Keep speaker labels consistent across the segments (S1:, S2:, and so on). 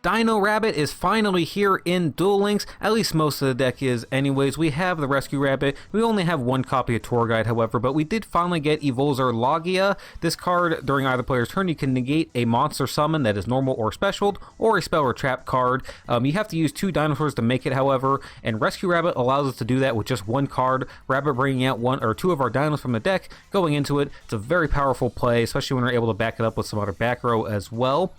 S1: Dino Rabbit is finally here in Duel Links, at least most of the deck is anyways. We have the Rescue Rabbit, we only have one copy of Tour Guide however, but we did finally get evolzar Laggia. This card, during either player's turn, you can negate a monster summon that is normal or specialed, or a spell or trap card. You have to use 2 dinosaurs to make it however, and Rescue Rabbit allows us to do that with just 1 card. Rabbit bringing out 1 or 2 of our dinos from the deck, going into it. It's a very powerful play, especially when we're able to back it up with some other back row as well.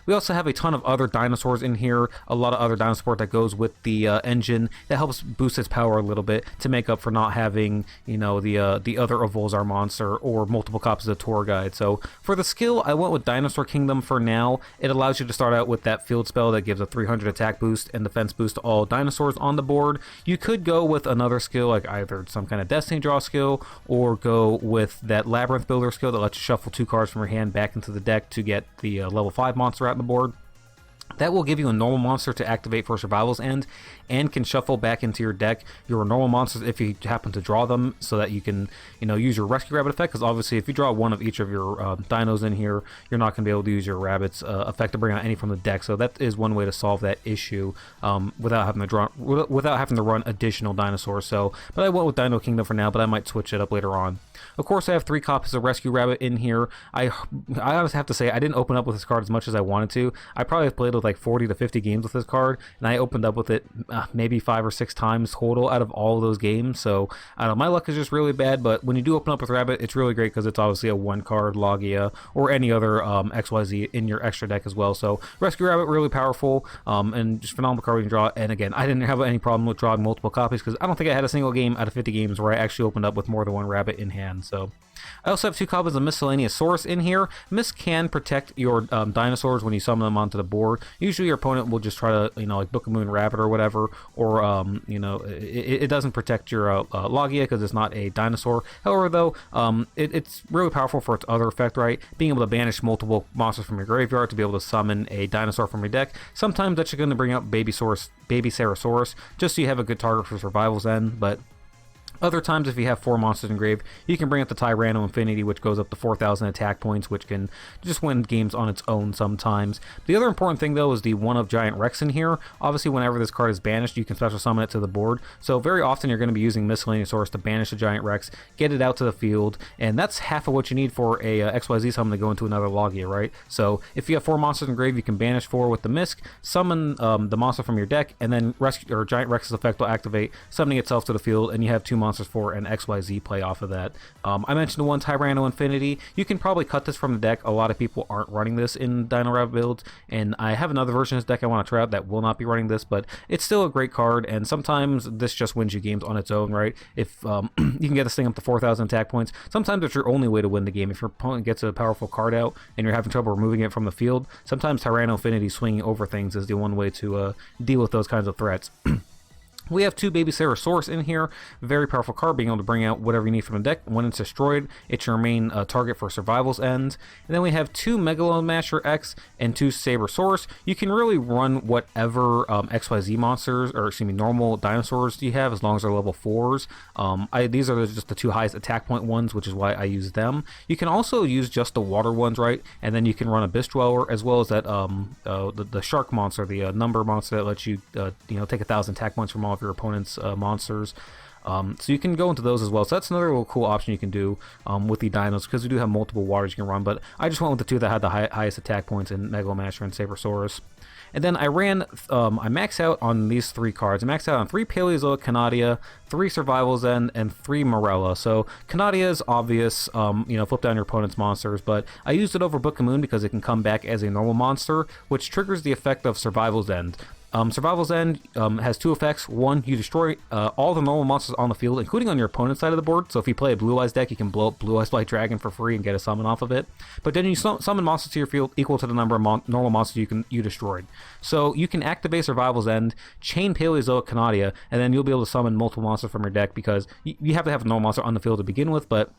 S1: We also have a ton of other dinosaurs in here, a lot of other dino support that goes with the engine that helps boost its power a little bit to make up for not having, you know, the other evolzar monster or multiple copies of Tour Guide. So for the skill, I went with Dinosaur Kingdom for now. It allows you to start out with that field spell that gives a 300 attack boost and defense boost to all dinosaurs on the board. You could go with another skill like either some kind of Destiny Draw skill or go with that Labyrinth Builder skill that lets you shuffle 2 cards from your hand back into the deck to get the level 5 monster out on the board. That will give you a normal monster to activate for Survival's End and can shuffle back into your deck your normal monsters if you happen to draw them, so that you can, you know, use your Rescue Rabbit effect, because obviously if you draw one of each of your dinos in here, you're not going to be able to use your Rabbit's effect to bring out any from the deck. So that is one way to solve that issue without having to run additional dinosaurs. So, but I went with Dino Kingdom for now, but I might switch it up later on. Of course, I have 3 copies of Rescue Rabbit in here. I honestly have to say I didn't open up with this card as much as I wanted to. I probably have played with like 40 to 50 games with this card, and I opened up with it maybe 5 or 6 times total out of all of those games. So I don't know, my luck is just really bad. But when you do open up with Rabbit, it's really great because it's obviously a 1-card Laggia or any other XYZ in your extra deck as well. So Rescue Rabbit, really powerful and just phenomenal card you can draw. And again, I didn't have any problem with drawing multiple copies because I don't think I had a single game out of 50 games where I actually opened up with more than 1 Rabbit in hand. So I also have 2 copies of Miscellaneous Source in here. Miss can protect your dinosaurs when you summon them onto the board. Usually your opponent will just try to, you know, like Book of Moon Rabbit or whatever, or you know, it doesn't protect your Laggia because it's not a dinosaur. However though, it's really powerful for its other effect, right? Being able to banish multiple monsters from your graveyard to be able to summon a dinosaur from your deck. Sometimes that's going to bring out Baby Sarasaurus, just so you have a good target for Survival's End, but other times, if you have 4 monsters in grave, you can bring up the Tyranno Infinity, which goes up to 4,000 attack points, which can just win games on its own sometimes. The other important thing, though, is the 1 of Giant Rex in here. Obviously, whenever this card is banished, you can special summon it to the board. So very often, you're going to be using Miscellaneous Source to banish a Giant Rex, get it out to the field, and that's half of what you need for a XYZ summon to go into another Laggia, right? So if you have 4 monsters in grave, you can banish 4 with the Misc, summon the monster from your deck, and then Giant Rex's effect will activate, summoning itself to the field, and you have 2 monsters for an XYZ play off of that. I mentioned the 1 Tyranno Infinity. You can probably cut this from the deck. A lot of people aren't running this in Dino Rabbit builds, and I have another version of this deck I want to try out that will not be running this, but it's still a great card, and sometimes this just wins you games on its own, right? If you can get this thing up to 4,000 attack points, sometimes it's your only way to win the game. If your opponent gets a powerful card out and you're having trouble removing it from the field, sometimes Tyranno Infinity swinging over things is the one way to deal with those kinds of threats. We have 2 Baby Sarasaurus in here. Very powerful card, being able to bring out whatever you need from the deck. When it's destroyed, it's your main target for Survival's End. And then we have 2 Megalomasher X and 2 Sabersaurus. You can really run whatever XYZ monsters, or excuse me, normal dinosaurs you have, as long as they're level 4s. These are just the 2 highest attack point ones, which is why I use them. You can also use just the water ones, right? And then you can run Abyss Dweller, as well as that the shark monster, the number monster that lets you you know, take 1,000 attack points from all of your opponent's monsters. So you can go into those as well. So that's another little cool option you can do with the dinos, because we do have multiple waters you can run, but I just went with the 2 that had the highest attack points in Megalomasher and Sabersaurus. And then I maxed out on these 3 cards. I maxed out on 3 Paleozoic Canadia, 3 Survival's End, and 3 Morella. So Canadia is obvious, you know, flip down your opponent's monsters, but I used it over Book of Moon because it can come back as a normal monster, which triggers the effect of Survival's End. Survival's End has 2 effects. 1, you destroy all the normal monsters on the field, including on your opponent's side of the board. So if you play a Blue Eyes deck, you can blow up Blue Eyes White Dragon for free and get a summon off of it. But then you summon monsters to your field equal to the number of normal monsters you destroyed. So you can activate Survival's End, chain Paleozoic Canadia, and then you'll be able to summon multiple monsters from your deck, because you have to have a normal monster on the field to begin with, but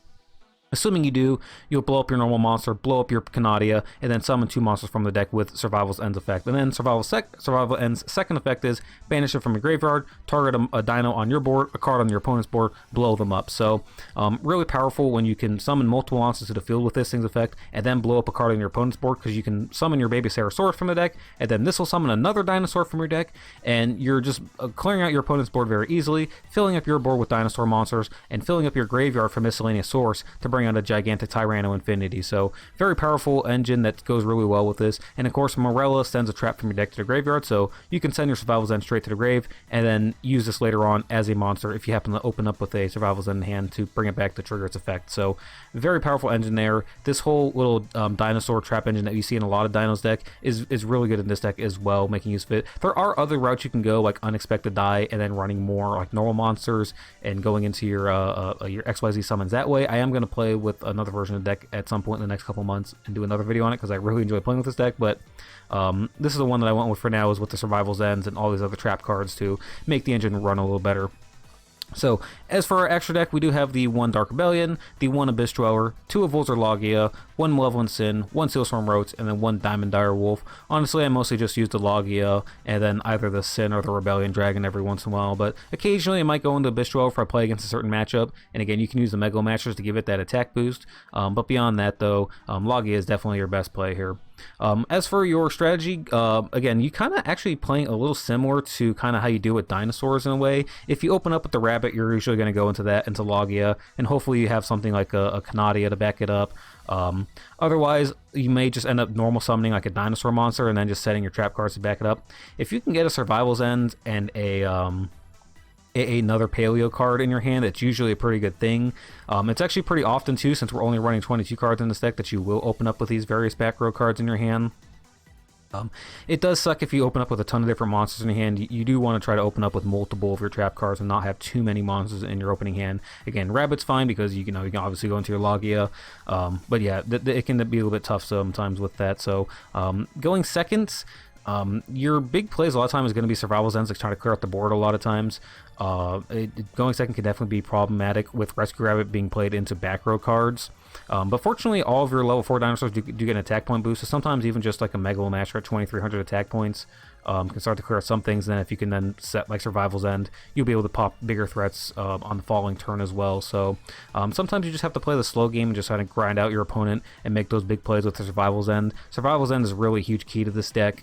S1: Assuming you do, you'll blow up your normal monster, blow up your Canadia, and then summon 2 monsters from the deck with Survival's End's effect. And then Survival End's second effect is banish it from your graveyard, target a dino on your board, a card on your opponent's board, blow them up. So really powerful when you can summon multiple monsters to the field with this thing's effect, and then blow up a card on your opponent's board, because you can summon your Baby Sarosaurus from the deck, and then this will summon another dinosaur from your deck, and you're just clearing out your opponent's board very easily, filling up your board with dinosaur monsters, and filling up your graveyard for miscellaneous source to bring out a gigantic Tyranno Infinity. So very powerful engine that goes really well with this. And of course, Morella sends a trap from your deck to the graveyard, so you can send your Survival's End straight to the grave and then use this later on as a monster if you happen to open up with a Survival's End in hand to bring it back to trigger its effect. So very powerful engine there. This whole little dinosaur trap engine that you see in a lot of Dinos deck is really good in this deck as well, making use of it. There are other routes you can go, like Unexpected Die and then running more like normal monsters and going into your XYZ summons that way. I am going to play with another version of the deck at some point in the next couple months and do another video on it, because I really enjoy playing with this deck. But this is the one that I went with for now, is with the Survival's Ends and all these other trap cards to make the engine run a little better. So, as for our extra deck, we do have the 1 Dark Rebellion, the 1 Abyss Dweller, 2 Evolzar Laggia, 1 Malevolent Sin, 1 Sealstorm Roach, and then 1 Diamond Dire Wolf. Honestly, I mostly just use the Laggia and then either the Sin or the Rebellion Dragon every once in a while, but occasionally I might go into Abyss Dweller if I play against a certain matchup, and again, you can use the Mega Masters to give it that attack boost, but beyond that though, Laggia is definitely your best play here. As for your strategy, again, you kind of actually playing a little similar to kind of how you do with dinosaurs in a way. If you open up with the rabbit, you're usually going to go into Laggia, and hopefully you have something like a Canadia to back it up. Otherwise, you may just end up normal summoning like a dinosaur monster and then just setting your trap cards to back it up. If you can get a Survival's End and another Paleo card in your hand, it's usually a pretty good thing. It's actually pretty often too, since we're only running 22 cards in this deck, that you will open up with these various back row cards in your hand. It does suck if you open up with a ton of different monsters in your hand. You do want to try to open up with multiple of your trap cards and not have too many monsters in your opening hand. Again, Rabbit's fine because you can obviously go into your Laggia, but yeah, it can be a little bit tough sometimes with that. So going seconds, your big plays a lot of times is going to be Survival's Ends, like trying to clear out the board a lot of times. Going second can definitely be problematic with Rescue Rabbit being played into back row cards. But fortunately, all of your level 4 dinosaurs do get an attack point boost, so sometimes even just like a Megalomaster at 2,300 attack points can start to clear out some things. And then if you can then set like Survival's End, you'll be able to pop bigger threats on the following turn as well. So sometimes you just have to play the slow game and just try to grind out your opponent and make those big plays with the Survival's End. Survival's End is a really huge key to this deck.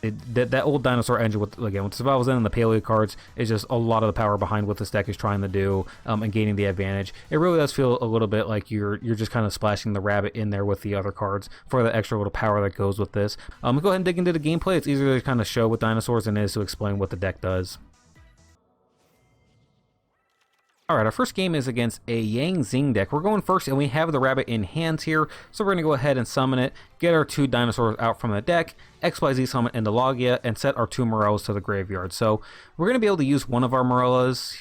S1: That old dinosaur engine with Survival's End and the Paleo cards is just a lot of the power behind what this deck is trying to do and gaining the advantage. It really does feel a little bit like you're just kind of splashing the rabbit in there with the other cards for the extra little power that goes with this. Go ahead and dig into the gameplay. It's easier to kind of show with dinosaurs than it is to explain what the deck does. Alright, our first game is against a Yang Zing deck. We're going first, and we have the rabbit in hands here, so we're going to go ahead and summon it, get our 2 dinosaurs out from the deck, XYZ summon into Laggia, and set our 2 Morellas to the graveyard. So we're going to be able to use one of our Morellas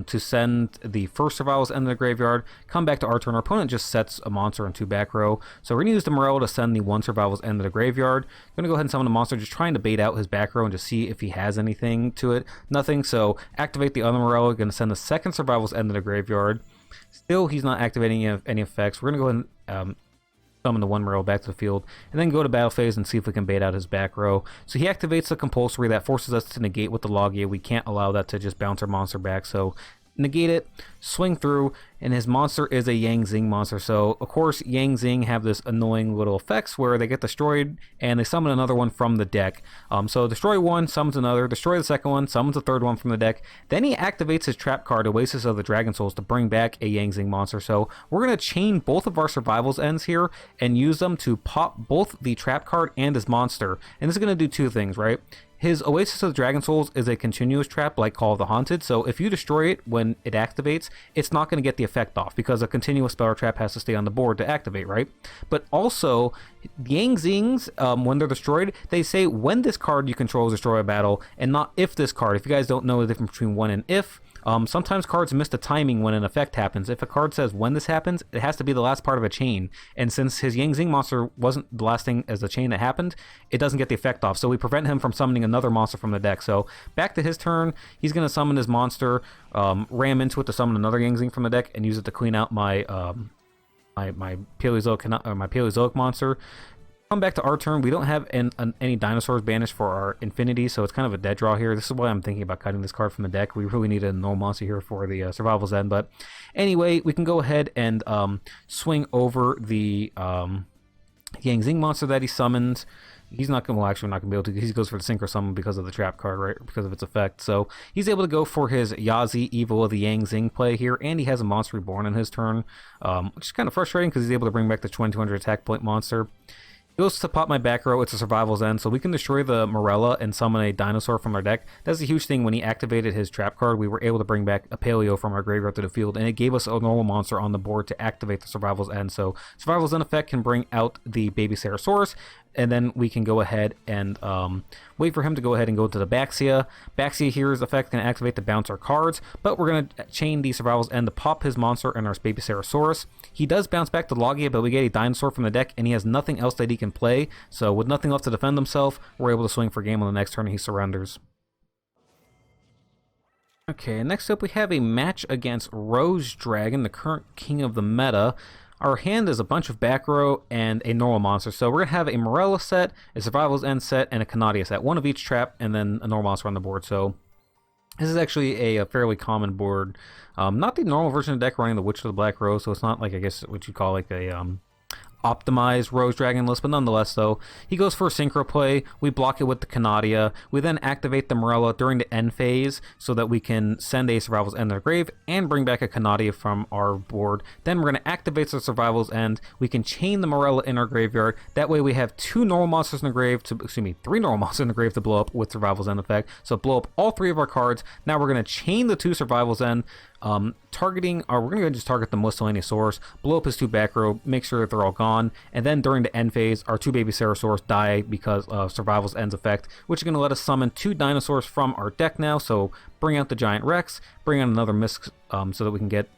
S1: to send the first Survival's End to the graveyard, come back to our turn. Our opponent just sets a monster in 2 back row, so we're going to use the Morella to send the 1 Survival's End to the graveyard. I'm going to go ahead and summon a monster, just trying to bait out his back row and just see if he has anything to it. Nothing, so activate the other Morella, going to send the second Survival's End to the graveyard. Still, he's not activating any effects. We're going to go ahead and summon the 1 Morella back to the field, and then go to battle phase and see if we can bait out his back row. So he activates the compulsory. That forces us to negate with the Laggia. We can't allow that to just bounce our monster back, so negate it, swing through, and his monster is a Yang Zing monster. So of course Yang Zing have this annoying little effects where they get destroyed and they summon another one from the deck. So destroy one, summons another, destroy the second one, summons a third one from the deck. Then he activates his trap card, Oasis of the Dragon Souls, to bring back a Yang Zing monster. So we're going to chain both of our Survival's Ends here and use them to pop both the trap card and his monster. And this is going to do 2 things, right? His Oasis of the Dragon Souls is a continuous trap like Call of the Haunted, so if you destroy it when it activates, it's not going to get the effect off because a continuous spell trap has to stay on the board to activate, right? But also, Yang Zings, when they're destroyed, they say when this card you control is destroyed by battle, and not if this card. If you guys don't know the difference between when and if, sometimes cards miss the timing when an effect happens. If a card says when this happens, it has to be the last part of a chain. And since his Yang Zing monster wasn't the last thing as the chain that happened, it doesn't get the effect off. So we prevent him from summoning another monster from the deck. So back to his turn, he's going to summon his monster, ram into it to summon another Yang Zing from the deck, and use it to clean out my my Paleozoic monster. Come back to our turn. We don't have any dinosaurs banished for our Infinity, so it's kind of a dead draw here. This is why I'm thinking about cutting this card from the deck. We really need a normal monster here for the Survival's End. But anyway, we can go ahead and swing over the Yang Zing monster that he summoned. He's not going to, well, actually, we're not going to be able to. He goes for the Synchro Summon because of the trap card, right? Because of its effect. So he's able to go for his Yazi Evil of the Yang Zing play here, and he has a Monster Reborn in his turn, which is kind of frustrating because he's able to bring back the 2200 attack point monster. He goes to pop my back row. It's a Survival's End, so we can destroy the Morella and summon a dinosaur from our deck. That's a huge thing. When he activated his trap card, we were able to bring back a Paleo from our graveyard to the field, and it gave us a normal monster on the board to activate the Survival's End. So Survival's End effect can bring out the Baby Ceratosaurus, and then we can go ahead and wait for him to go ahead and go to the Baxia. Baxia here's effect can activate to bounce our cards, but we're going to chain the Survival's End to pop his monster and our Baby Ceratosaurus. He does bounce back to Laggia, but we get a dinosaur from the deck, and he has nothing else that he can play. So with nothing left to defend himself, we're able to swing for game on the next turn, and he surrenders. Okay, next up we have a match against Rose Dragon, the current king of the meta. Our hand is a bunch of back row and a normal monster. So we're going to have a Morella set, a Survival's End set, and a Canadia set. One of each trap, and then a normal monster on the board. So this is actually a fairly common board. Not the normal version of the deck running the Witch of the Black Rose, so it's not like, I guess, what you call like a optimized Rose Dragon list, but nonetheless, though, he goes for a Synchro play. We block it with the Canadia. We then activate the Morella during the end phase so that we can send a Survival's End to the grave and bring back a Canadia from our board. Then we're going to activate the Survival's End. We can chain the Morella in our graveyard. That way we have two normal monsters in the grave to, three normal monsters in the grave to blow up with Survival's End effect. So blow up all three of our cards. Now we're going to chain the two Survival's End, targeting, or we're going to just target the Miscellaneousaurus, blow up his two back row, make sure that they're all gone, and then during the end phase, our two Baby Ceratosaurus die because of Survival's End's effect, which is going to let us summon two dinosaurs from our deck now. So bring out the Giant Rex, bring out another Mist, so that we can get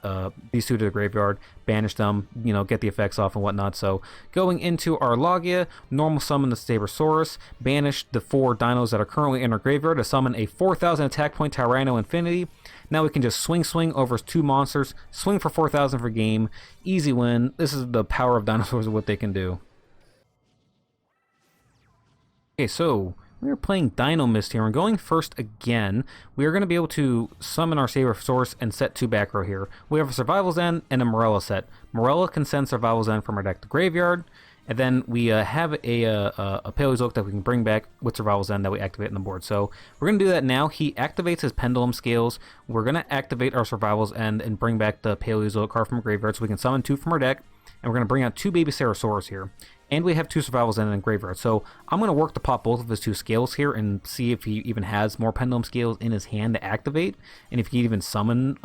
S1: these two to the graveyard, banish them, get the effects off and whatnot. So going into our Laggia, normal summon the Stabosaurus, banish the four dinos that are currently in our graveyard to summon a 4000 attack point Tyranno Infinity. Now we can just swing over two monsters, swing for 4,000 for game, easy win. This is the power of dinosaurs and what they can do. Okay, so we are playing Dino Mist here, and going first again, we are going to be able to summon our Sabersaurus and set two back row here. We have a Survival's End and a Morella set. Morella can send Survival's End from our deck to graveyard, and then we have a Paleozoic that we can bring back with Survival's End that we activate on the board. So we're going to do that now. He activates his Pendulum Scales. We're going to activate our Survival's End and bring back the Paleozoic card from graveyard so we can summon two from our deck. And we're going to bring out two Baby Ceratosaurus here. And we have two Survival's End in graveyard. So I'm going to work to pop both of his two scales here and see if he even has more Pendulum Scales in his hand to activate. And if he can even summon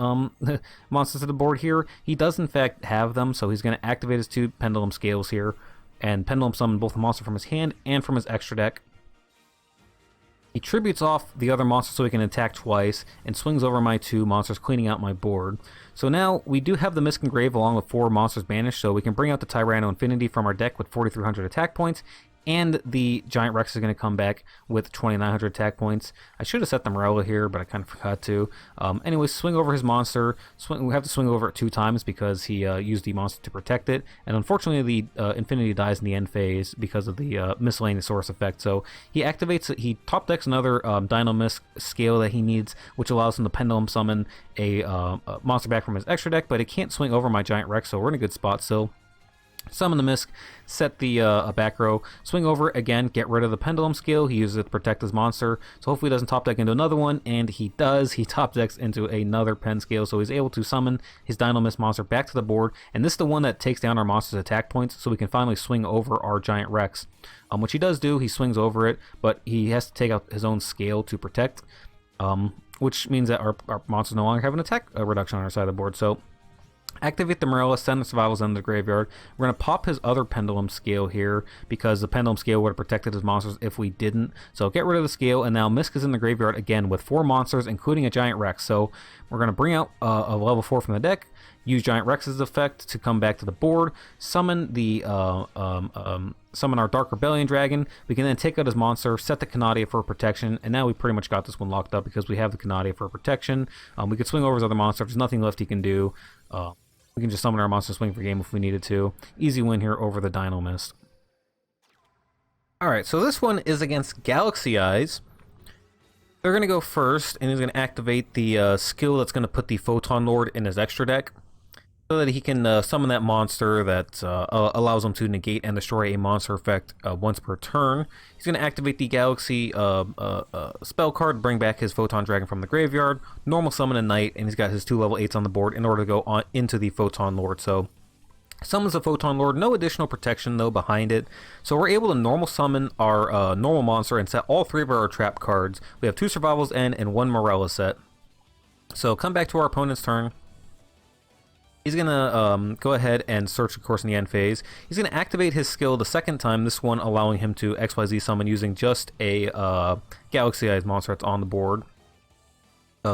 S1: monsters to the board here. He does in fact have them, so he's going to activate his two Pendulum Scales here and Pendulum summon both the monster from his hand and from his extra deck. He tributes off the other monster so he can attack twice and swings over my two monsters, cleaning out my board. So now we do have the Mist Grave along with four monsters banished, so we can bring out the Tyranno Infinity from our deck with 4,300 attack points, and the Giant Rex is going to come back with 2,900 attack points. I should have set the Morella here, but I kind of forgot to. Anyway, swing over his monster. We have to swing over it 2 times because he used the monster to protect it. And unfortunately, the Infinity dies in the end phase because of the Miscellaneousaurus effect. So he activates it. He top decks another Dino Mist scale that he needs, which allows him to Pendulum summon a monster back from his extra deck, but it can't swing over my Giant Rex, so we're in a good spot still. Summon the Mist, set the back row, swing over again, get rid of the Pendulum Scale. He uses it to protect his monster, so hopefully he doesn't top deck into another one, and he does. He top decks into another Pen Scale, so he's able to summon his Dino Mist monster back to the board, and this is the one that takes down our monster's attack points, so we can finally swing over our Giant Rex. Which he does do, he swings over it, but he has to take out his own scale to protect, which means that our monsters no longer have an attack reduction on our side of the board, so activate the Morella, send the Survival's End to the graveyard. We're going to pop his other Pendulum Scale here because the Pendulum Scale would have protected his monsters if we didn't. So get rid of the scale, and now Misk is in the graveyard again with 4 monsters, including a Giant Rex. So we're going to bring out a level 4 from the deck, use Giant Rex's effect to come back to the board, summon the summon our Dark Rebellion Dragon. We can then take out his monster, set the Canadia for protection, and now we pretty much got this one locked up because we have the Canadia for protection. We could swing over his other monster. If there's nothing left he can do, We can just summon our monster swing for game if we needed to. Easy win here over the Dino Mist. Alright, so this one is against Galaxy Eyes. They're going to go first, and he's going to activate the skill that's going to put the Photon Lord in his extra deck, so that he can summon that monster that allows him to negate and destroy a monster effect once per turn. He's going to activate the Galaxy spell card, bring back his Photon Dragon from the graveyard, normal summon a Knight, and he's got his 2 level 8s on the board in order to go on into the Photon Lord. So summons the Photon Lord, no additional protection though behind it. So we're able to normal summon our normal monster and set all 3 of our trap cards. We have 2 Survival's End and 1 Morella set. So come back to our opponent's turn. He's going to go ahead and search, of course, in the end phase. He's going to activate his skill the second time, this one allowing him to XYZ summon using just a Galaxy Eyes monster that's on the board.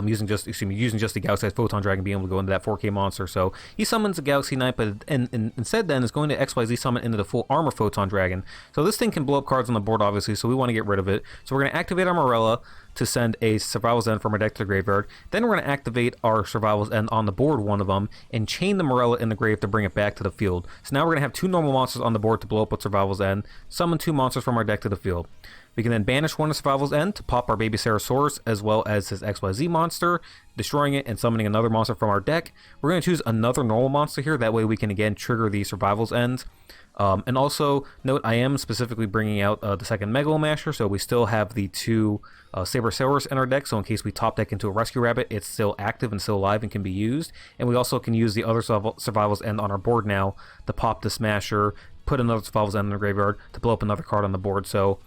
S1: Using just the Galaxy Eyes Photon Dragon, being able to go into that 4K monster. So he summons a Galaxy Knight, but instead then is going to XYZ summon into the full armor Photon Dragon. So this thing can blow up cards on the board, obviously, so we want to get rid of it. So we're going to activate our Morella to send a Survival's End from our deck to the graveyard. Then we're going to activate our Survival's End on the board, one of them, and chain the Morella in the grave to bring it back to the field. So now we're going to have 2 normal monsters on the board to blow up with Survival's End, summon 2 monsters from our deck to the field. We can then banish one of Survival's End to pop our Baby Sarosaurus as well as his XYZ monster, destroying it and summoning another monster from our deck. We're going to choose another normal monster here, that way we can again trigger the Survival's End. And also, note, I am specifically bringing out the second Megalomasher, so we still have the 2 Sabersaurus in our deck, so in case we top deck into a Rescue Rabbit, it's still active and still alive and can be used. And we also can use the other Survival's End on our board now to pop the Smasher, put another Survival's End in the graveyard to blow up another card on the board. So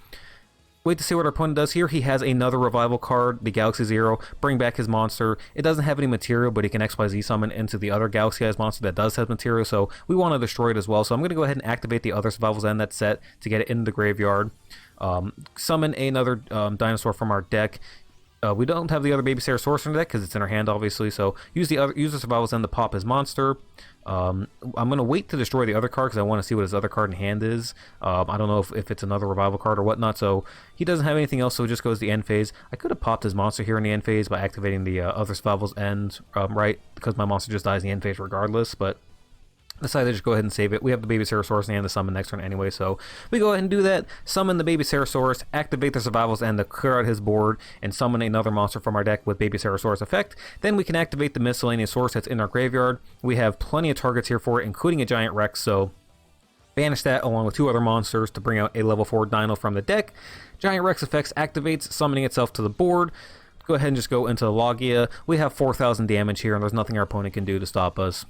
S1: wait to see what our opponent does here. He has another revival card, the Galaxy Zero, bring back his monster. It doesn't have any material, but he can XYZ summon into the other Galaxy Eyes monster that does have material, so we want to destroy it as well. So I'm going to go ahead and activate the other Survival's End that's set to get it into the graveyard. Summon another dinosaur from our deck. We don't have the other Baby Sarosaurus in the deck because it's in our hand, obviously, so use the Survival's End to pop his monster. I'm going to wait to destroy the other card because I want to see what his other card in hand is. I don't know if it's another revival card or whatnot, so he doesn't have anything else, so it just goes to the end phase. I could have popped his monster here in the end phase by activating the other Survival's End, right, because my monster just dies in the end phase regardless, but decided to just go ahead and save it. We have the Baby Sarosaurus in hand to summon next turn anyway, so we go ahead and do that. Summon the Baby Sarosaurus, activate the Survival's End to clear out his board, and summon another monster from our deck with Baby Sarosaurus effect. Then we can activate the Miscellaneous Source that's in our graveyard. We have plenty of targets here for it, including a Giant Rex, so banish that along with 2 other monsters to bring out a level 4 Dino from the deck. Giant Rex effects activates, summoning itself to the board. Go ahead and just go into the Laggia. We have 4,000 damage here, and there's nothing our opponent can do to stop us.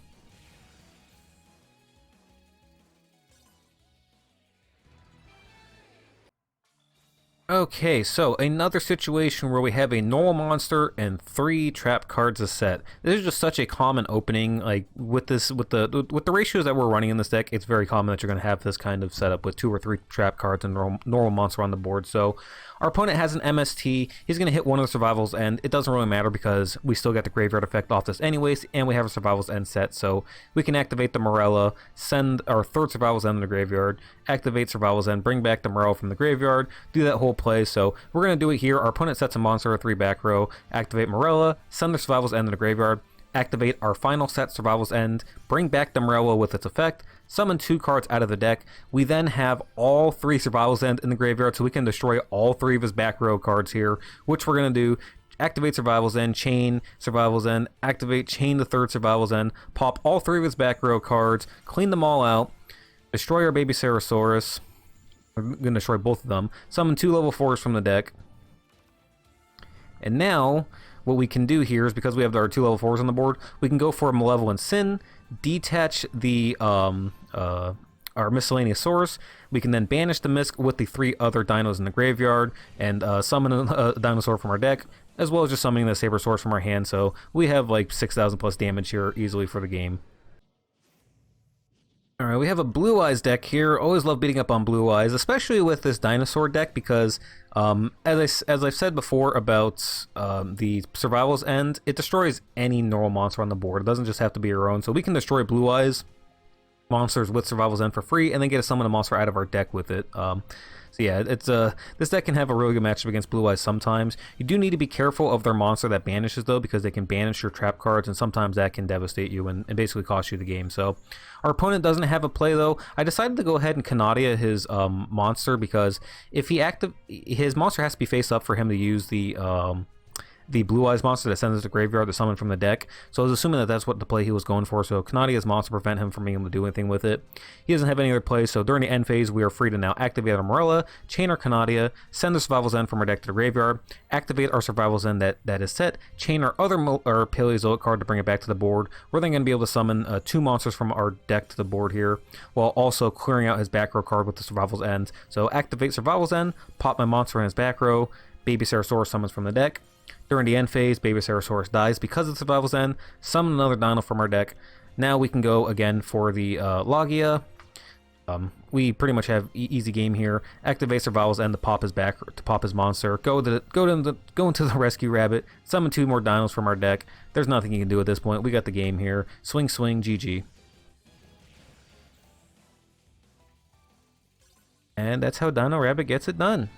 S1: Okay, so another situation where we have a normal monster and 3 trap cards a set. This is just such a common opening. Like with the ratios that we're running in this deck, it's very common that you're going to have this kind of setup with 2 or 3 trap cards and normal monster on the board. So our opponent has an MST. He's going to hit one of the Survival's End. It doesn't really matter because we still get the graveyard effect off this anyways, and we have a Survival's End set. So we can activate the Morella, send our 3rd Survival's End in the graveyard, activate Survival's End, bring back the Morella from the graveyard, do that whole play. So we're going to do it here. Our opponent sets a monster at 3 back row, activate Morella, send the Survival's End in the graveyard, activate our final set Survival's End, bring back the Morella with its effect, summon 2 cards out of the deck. We then have all 3 Survival's End in the graveyard, so we can destroy all 3 of his back row cards here, which we're going to do. Activate Survival's End, chain Survival's End, activate, chain the 3rd Survival's End, pop all 3 of his back row cards, clean them all out, destroy our Baby Sarosaurus. We're going to destroy both of them, summon 2 level 4s from the deck. And now what we can do here is, because we have our 2 level 4s on the board, we can go for a Malevolent Sin, detach the our Miscellaneous Source. We can then banish the Misk with the 3 other dinos in the graveyard and summon a dinosaur from our deck, as well as just summoning the Sabersaurus from our hand. So we have like 6,000 plus damage here easily for the game. Alright, we have a Blue Eyes deck here. Always love beating up on Blue Eyes, especially with this dinosaur deck, because as I've said before about the Survival's End, it destroys any normal monster on the board. It doesn't just have to be your own, so we can destroy Blue Eyes monsters with Survival's End for free, and then get to summon a monster out of our deck with it. So yeah, it's this deck can have a really good matchup against Blue Eyes sometimes. You do need to be careful of their monster that banishes though, because they can banish your trap cards, and sometimes that can devastate you and basically cost you the game. So our opponent doesn't have a play though. I decided to go ahead and Canadia his monster, because if his monster has to be face up for him to use the Blue Eyes monster that sends it to graveyard to summon from the deck. So I was assuming that that's what the play he was going for. So Canadia's monster prevent him from being able to do anything with it. He doesn't have any other plays, so during the end phase, we are free to now activate our Morella, chain our Canadia, send the Survival Zen from our deck to the graveyard, activate our Survival Zen that is set, chain our other Paleozoic card to bring it back to the board. We're then going to be able to summon 2 monsters from our deck to the board here, while also clearing out his back row card with the Survival Zen. So activate Survival Zen, pop my monster in his back row, Baby Sarasaurus summons from the deck. During the end phase, Baby Sarasaurus dies because of the Survival Zen, summon another Dino from our deck. Now we can go again for the Laggia. We pretty much have easy game here. Activate Survival Zen to pop his monster. Go into the Rescue Rabbit. Summon 2 more Dinos from our deck. There's nothing you can do at this point. We got the game here. Swing, swing, GG. And that's how Dino Rabbit gets it done.